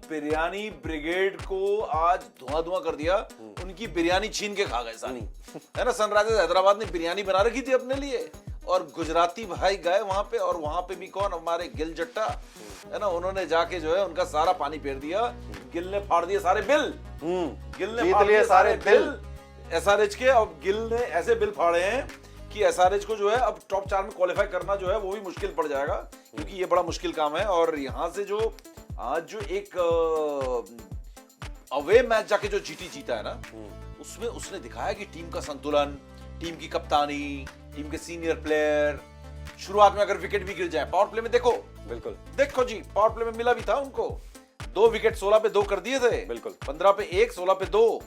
Biryani brigade को आज धुआं कर दिया, उनकी बिरयानी छीन के खा गए सारी, है ना। सनराइजर्स हैदराबाद ने बिरयानी बना रखी थी अपने लिए और गुजराती भाई गए वहां पे, और वहां पे भी कौन, हमारे गिल जट्टा, है ना, उन्होंने जाके जो है उनका सारा पानी फेर दिया। गिल ने फाड़ दिए सारे बिल, गिल ने फाड़ दिए सारे बिल एसआरएच के। अब गिल ने ऐसे बिल फाड़े हैं कि एसआरएच को जो है अब टॉप 4 में क्वालिफाई करना जो है वो भी मुश्किल पड़ जाएगा, क्योंकि ये बड़ा मुश्किल काम है। और यहाँ से जो आज जो एक अवे मैच जाके जो जीटी जीता है ना, उसमें उसने दिखाया कि टीम का संतुलन, टीम की कप्तानी, टीम के सीनियर प्लेयर। शुरुआत में अगर विकेट भी गिर जाए, पावर प्ले में देखो, बिल्कुल देखो जी, पावर प्ले में मिला भी था उनको 2 विकेट, 16 पे 2 कर दिए थे, बिल्कुल 15 पे 1, 16 पे 2,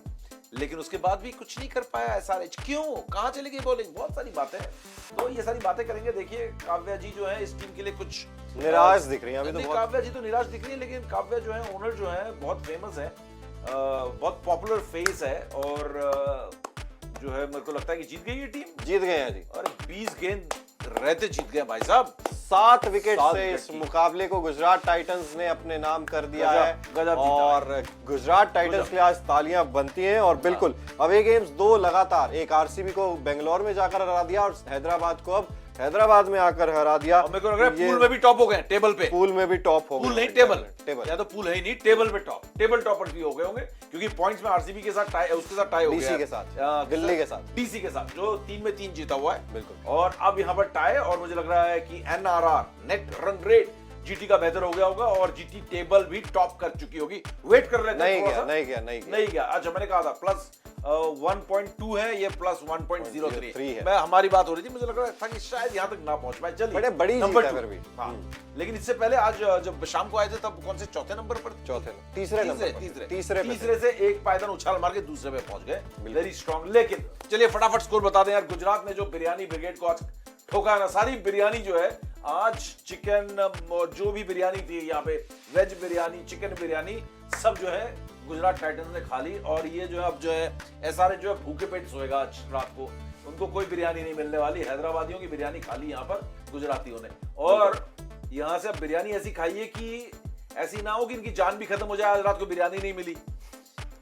लेकिन उसके बाद भी कुछ नहीं कर पाया एसआरएच। क्यों, कहां चली गई बॉलिंग, बहुत सारी बातें हैं, तो ये सारी बातें करेंगे। देखिए काव्या जी जो है इस टीम के लिए कुछ निराश दिख रही है अभी तो बहुत। काव्या जी तो निराश दिख रही है, लेकिन काव्या जो है ओनर जो है बहुत फेमस है, बहुत पॉपुलर फेस है, और जो है मेरे को लगता है कि जीत गई ये टीम, जीत गए हैं जी। और 20 गेंद रहते जीत गए भाई साहब। 7 विकेट से इस मुकाबले को गुजरात टाइटंस ने अपने नाम कर दिया है, और गुजरात टाइटंस के लिए आज तालियां बनती हैं। और बिल्कुल अवे गेम्स 2 लगातार, एक आरसीबी को बेंगलोर में जाकर हरा दिया और हैदराबाद को अब हैदराबाद में आकर हरा दिया। मेरे को लग रहा है पूल में भी टॉप हो गए, टेबल पे, पूल में भी टॉप हो गए, पूल नहीं टेबल, या तो पूल है ही नहीं, टेबल पे टॉप, टेबल टॉपर्स भी हो गए होंगे, क्योंकि पॉइंट्स में आरसीबी के साथ टाई, उसके साथ टाई हो गया, डीसी के साथ, दिल्ली के साथ, डीसी के साथ, जो 3 में 3 जीता हुआ है, बिल्कुल। और अब यहाँ पर टाई, और मुझे लग रहा है कि NRR, net run rate GT का बेहतर हो गया होगा, और जीटी टेबल भी टॉप कर चुकी होगी। वेट कर लेते हैं, नहीं गया। अच्छा, मैंने कहा था प्लस 1.2 है, ये प्लस 1.03 है। मैं हमारी बात हो रही थी, मुझे लग रहा था कि शायद यहाँ तक ना पहुंच पाए। चलिए, बड़ी नंबर जीत है भी। हाँ, लेकिन इससे पहले आज जब शाम को आए थे तब कौन से चौथे नंबर पर, तीसरे से एक पायदान उछाल मार के दूसरे पे पहुंच गए, वेरी स्ट्रॉन्ग। लेकिन चलिए फटाफट स्कोर बता दें यार। गुजरात ने जो बिरयानी ब्रिगेड को आज ठोका ना, सारी बिरयानी जो है आज, चिकन जो भी बिरयानी थी यहाँ पे, वेज बिरयानी, चिकन बिरयानी, सब जो है गुजरात टाइटंस ने खा ली। और ये जो है अब जो है एसआरएच जो है भूखे पेट सोएगा आज रात को, उनको कोई बिरयानी नहीं मिलने वाली। हैदराबादियों की बिरयानी खा ली यहाँ पर गुजरातियों ने, और यहाँ से अब बिरयानी ऐसी खाइए कि ऐसी ना हो कि इनकी जान भी खत्म हो जाए, आज रात को बिरयानी नहीं मिली।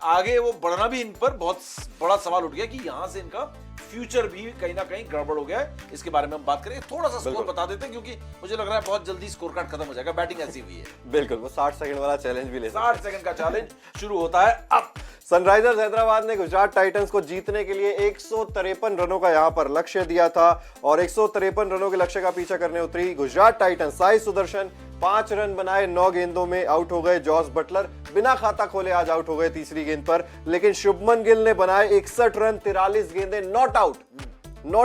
आगे वो बढ़ना भी इन पर बहुत बड़ा सवाल उठ गया कि यहाँ से इनका फ्यूचर भी कहीं ना कहीं गड़बड़ हो गया है। इसके बारे में हम बात करेंगे, थोड़ा सा स्कोर बता देते हैं, क्योंकि मुझे लग रहा है बहुत जल्दी स्कोर कार्ड खत्म हो जाएगा, बैटिंग ऐसी हुई है। बिल्कुल, वो 60 सेकंड वाला चैलेंज भी ले, 60 सेकंड का चैलेंज शुरू होता है अब। सनराइजर्स हैदराबाद ने गुजरात टाइटंस को जीतने के लिए 153 रनों का यहां पर लक्ष्य दिया था, और 153 रनों के लक्ष्य का पीछा करने उतरी गुजरात टाइटंस। साई सुदर्शन 5 रन बनाए, 9 गेंदों में आउट हो गए। जॉस बटलर बिना खाता खोले आज आउट हो गए तीसरी गेंद पर, लेकिन शुभमन गिल ने बनाए 61 रन, 43 गेंदें, नॉट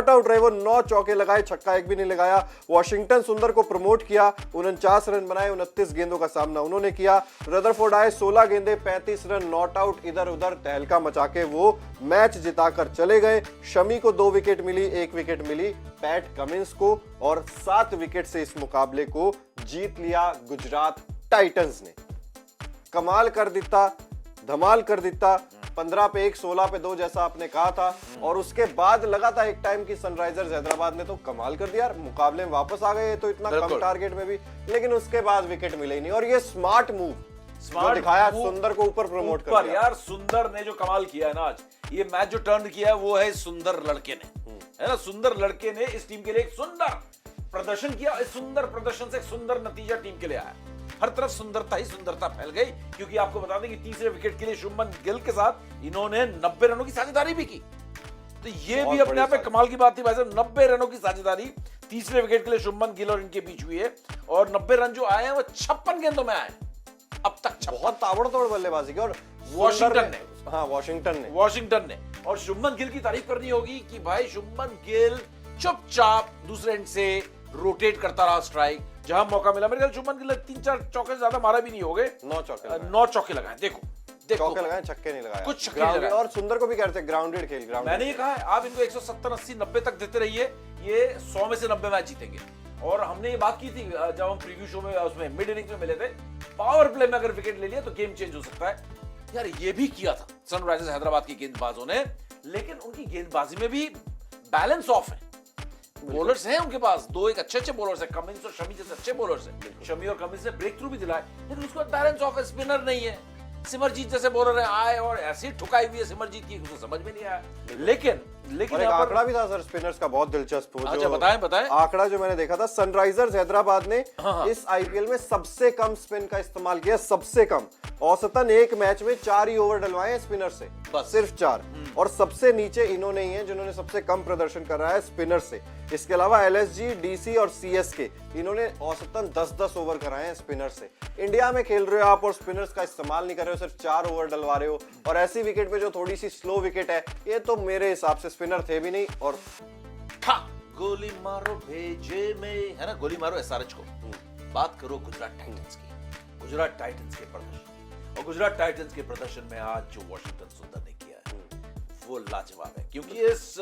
आउट रहे वो, 9 चौके लगाए, छक्का एक भी नहीं लगाया। वॉशिंगटन सुंदर को प्रमोट किया, 49 रन बनाए, 29 गेंदों का सामना उन्होंने किया। रदरफोर्ड आए, 16 गेंदें, 35 रन, नॉट आउट, इधर उधर तहलका मचा के वो मैच जिताकर चले गए। शमी को 2 विकेट मिली, 1 विकेट मिली पैट कमिंस को, और 7 विकेट से इस मुकाबले को जीत लिया गुजरात टाइटंस ने। कमाल कर दिता, धमाल कर दिता, 15 पे 1, 16 पे 2 जैसा आपने कहा था, और उसके बाद लगा था एक टाइम की सनराइजर्स हैदराबाद ने तो कमाल कर दिया, मुकाबले में वापस आ गए तो इतना कम टारगेट में भी, लेकिन उसके बाद विकेट मिले ही नहीं। और ये स्मार्ट मूव दिखाया, सुंदर को ऊपर प्रमोट कर दिया यार। सुंदर ने जो कमाल किया है ना आज, ये मैच जो टर्न किया है वो है सुंदर लड़के ने, है ना। सुंदर लड़के ने इस टीम के लिए एक सुंदर प्रदर्शन किया, इस सुंदर प्रदर्शन से एक सुंदर नतीजा टीम के लिए आया। हर तरफ सुंदरता ही सुंदरता फैल गई, क्योंकि आपको बता दें कि तीसरे विकेट के लिए शुभमन गिल के साथ इन्होंने 90 रनों की साझेदारी भी की, तो ये भी अपने आप में कमाल की बात थी भाई साहब। 90 रनों की साझेदारी तीसरे विकेट के लिए शुभमन गिल और इनके बीच हुई है, और 90 रन जो आए हैं वो 56 गेंदों में आए अब तक। बहुत ताबड़तोड़ बल्लेबाजी की, और वॉशिंगटन ने और शुभमन गिल की तारीफ करनी होगी कि भाई शुभमन गिल चुपचाप दूसरे एंड से रोटेट करता रहा स्ट्राइक, जहां मौका मिला। मेरे ख्याल शुभमन गिल 3-4 चौके ज्यादा मारा भी नहीं हो गए, 9 चौके लगाए। देखो चौके लगाए, छक्के नहीं लगाए, कुछ छक्के लगाए। और सुंदर को भी कहते हैं ग्राउंडेड खेल, मैंने ये कहा है आप इनको 170, 80, 90 तक देते रहिए, ये 100 में से 90 मैच जीतेंगे। और हमने ये बात की थी जब हम प्रीव्यू शो में उसमें मिड इनिंग्स में मिले थे, पावर प्ले में अगर विकेट ले लिया तो गेम चेंज हो सकता है। यार ये भी किया था सनराइजर्स हैदराबाद की गेंदबाजों ने, लेकिन उनकी गेंदबाजी में भी बैलेंस ऑफ है। बॉलर्स हैं उनके पास, दो एक अच्छे बॉलर्स हैं, कमिंस और शमी जैसे अच्छे बॉलर्स हैं। शमी और कमिंस ने ब्रेक थ्रू भी दिलाए, लेकिन उसके बाद बैलेंस ऑफ स्पिनर नहीं है। सिमरजीत जैसे बॉलर है आए और ऐसी ठुकाई हुई है सिमरजीत की, उसको समझ में नहीं आया। लेकिन और एक आंकड़ा भी था सर स्पिनर्स का बहुत दिलचस्प हो। अच्छा बताएं। आंकड़ा जो मैंने देखा था, सनराइजर्स हैदराबाद ने इस आईपीएल में सबसे कम स्पिन का इस्तेमाल किया, सबसे कम। औसतन एक मैच में 4 ही ओवर डलवाए हैं स्पिनर से, बस सिर्फ 4। और सबसे नीचे इन्होंने ही है जिन्होंने सबसे कम प्रदर्शन कर रहा है स्पिनर से। इसके अलावा एलएसजी, डीसी और सीएसके इन्होंने औसतन 10-10 ओवर कराए हैं स्पिनर से। इंडिया में खेल रहे हो आप और स्पिनर्स का इस्तेमाल नहीं कर रहे हो, सिर्फ 4 ओवर डलवा रहे हो, और ऐसी विकेट पे जो थोड़ी सी स्लो विकेट है, ये तो मेरे हिसाब से स्पिनर थे भी नहीं। और गोली मारो भेजे में, है ना, गोली मारो एसआरएच को। बात करो गुजरात टाइटंस की, गुजरात टाइटंस के प्रदर्शन, और गुजरात टाइटंस के प्रदर्शन में आज जो वॉशिंगटन सुंदर ने किया है वो लाजवाब है। क्योंकि इस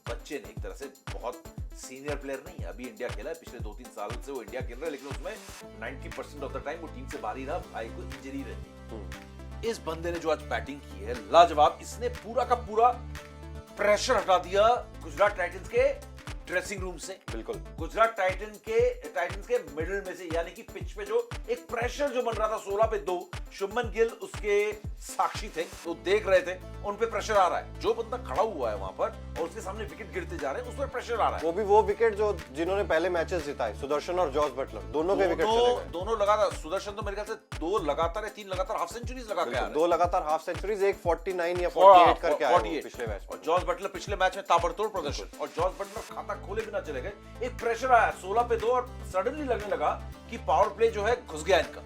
बच्चे ने एक तरह से बहुत सीनियर प्लेयर नहीं है, अभी इंडिया खेला है, पिछले 2-3 साल से वो इंडिया खेल रहा है, लेकिन उसमें 90% ऑफ द टाइम वो टीम से बाहर ही रहा, भाई को इंजरी रहती। इस बंदे ने जो आज बैटिंग की है लाजवाब, इसने पूरा का पूरा प्रेशर हटा दिया गुजरात टाइटंस के ड्रेसिंग रूम से। बिल्कुल गुजरात टाइटंस के मिडिल में से, यानी कि पिच पे जो एक प्रेशर जो बन रहा था 16 पे 2, शुभमन गिल उसके साक्षी थे, वो देख रहे थे, उन पे प्रेशर आ रहा है। जो बंदा खड़ा हुआ है वहां पर और उसके सामने विकेट गिरते जा रहे हैं, उस पर प्रेशर आ रहा है। वो भी वो विकेट जो जिन्होंने पहले मैचेस जिताए, सुदर्शन और जॉस बटलर, दोनों के विकेट चले गए। दोनों लगातार, सुदर्शन तो मेरे ख्याल से 2 लगातार या 3 लगातार हाफ सेंचुरीज लगा के आ रहे हैं। 2 लगातार हाफ सेंचुरीज, एक 49 या 48 करके आया वो पिछले मैच में। और जॉस बटलर पिछले मैच में ताबड़तोड़ प्रदर्शन, और जॉस बटलर खाता खोले बिना चले गए। एक प्रेशर आया 16 पे 2 और सडनली लगने लगा कि पावर प्ले जो है घुस गया इनका।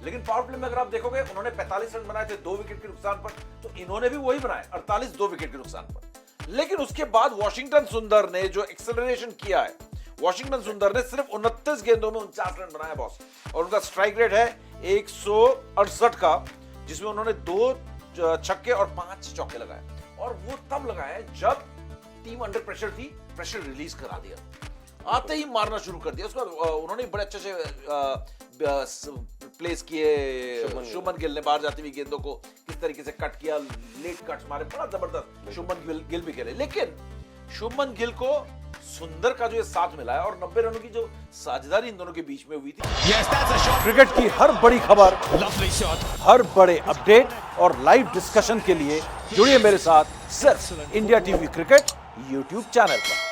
लेकिन पावर प्ले में अगर आप देखोगे, उन्होंने 45 रन बनाए थे 2 विकेट के नुकसान पर, तो इन्होंने भी वही बनाए 48 2 विकेट के नुकसान पर। लेकिन उसके बाद वॉशिंगटन सुंदर ने जो एक्सेलरेशन किया है, वॉशिंगटन सुंदर ने सिर्फ 29 गेंदों में 49 रन बनाए बॉस, और उनका स्ट्राइक रेट है 168 का, जिसमें उन्होंने 2 छक्के और 5 चौके लगाए। और वो तब लगाए जब टीम अंडर प्रेशर थी, प्रेशर रिलीज करा दिया, आते ही मारना शुरू कर दिया। उसका उन्होंने बड़े अच्छे से प्लेस किए। शुभमन गिल ने बाहर जाती हुई गेंदों को किस तरीके से कट किया, लेट कट्स मारे, बड़ा जबरदस्त शुभमन गिल भी खेले। लेकिन शुभमन गिल को सुंदर का जो ये साथ मिला है, और 90 रनों की जो साझेदारी इन दोनों के बीच में हुई थी। क्रिकेट की हर बड़ी खबर, हर बड़े अपडेट और लाइव डिस्कशन के लिए जुड़िए मेरे साथ सिर्फ India TV cricket YouTube channel पर।